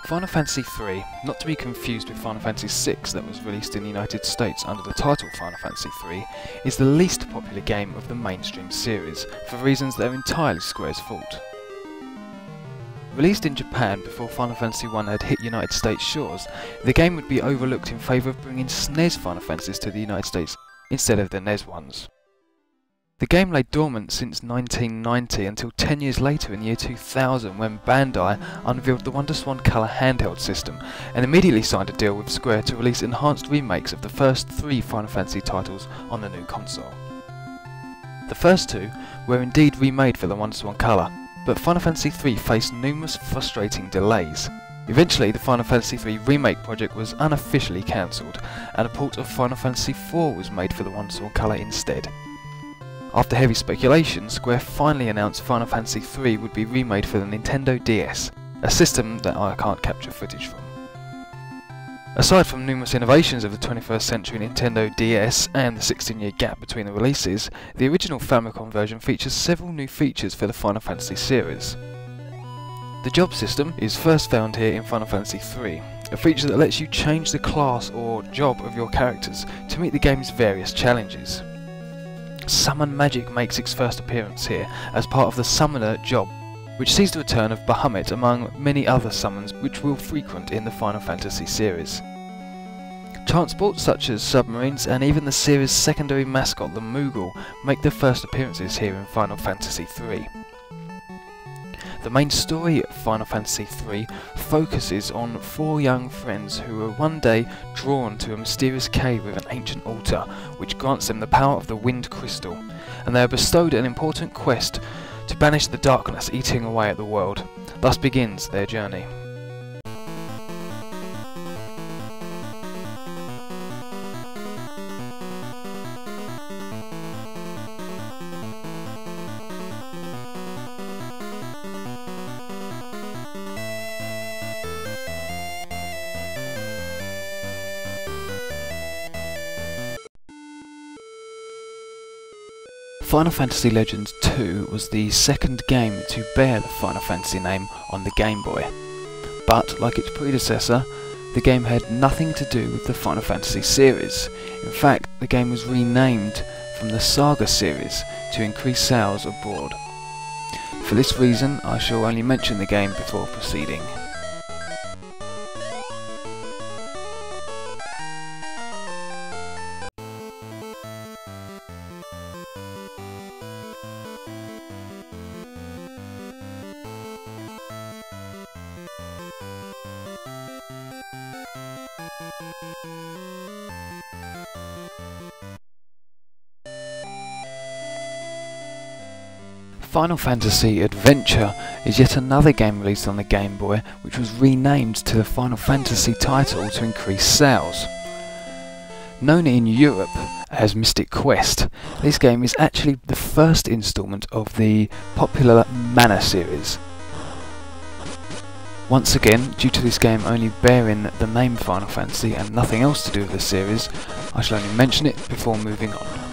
Final Fantasy 3, not to be confused with Final Fantasy 6 that was released in the United States under the title Final Fantasy 3, is the least popular game of the mainstream series, for reasons that are entirely Square's fault. Released in Japan before Final Fantasy 1 had hit United States shores, the game would be overlooked in favour of bringing SNES Final Fantasies to the United States instead of the NES ones. The game lay dormant since 1990 until 10 years later in the year 2000 when Bandai unveiled the WonderSwan Color handheld system and immediately signed a deal with Square to release enhanced remakes of the first 3 Final Fantasy titles on the new console. The first 2 were indeed remade for the WonderSwan Color, but Final Fantasy 3 faced numerous frustrating delays. Eventually, the Final Fantasy 3 remake project was unofficially cancelled, and a port of Final Fantasy 4 was made for the WonderSwan Color instead. After heavy speculation, Square finally announced Final Fantasy 3 would be remade for the Nintendo DS, a system that I can't capture footage from. Aside from numerous innovations of the 21st century Nintendo DS and the 16-year gap between the releases, the original Famicom version features several new features for the Final Fantasy series. The job system is first found here in Final Fantasy 3, a feature that lets you change the class or job of your characters to meet the game's various challenges. Summon Magic makes its first appearance here as part of the Summoner job, which sees the return of Bahamut among many other summons which we'll frequent in the Final Fantasy series. Transports such as submarines and even the series' secondary mascot the Moogle make their first appearances here in Final Fantasy 3. The main story of Final Fantasy 3 focuses on 4 young friends who are one day drawn to a mysterious cave with an ancient altar which grants them the power of the Wind Crystal, and they are bestowed an important quest to banish the darkness eating away at the world. Thus begins their journey. Final Fantasy Legends 2 was the second game to bear the Final Fantasy name on the Game Boy, but like its predecessor, the game had nothing to do with the Final Fantasy series. In fact, the game was renamed from the Saga series to increase sales abroad. For this reason, I shall only mention the game before proceeding. Final Fantasy Adventure is yet another game released on the Game Boy which was renamed to the Final Fantasy title to increase sales. Known in Europe as Mystic Quest, this game is actually the first installment of the popular Mana series. Once again, due to this game only bearing the name Final Fantasy and nothing else to do with the series, I shall only mention it before moving on.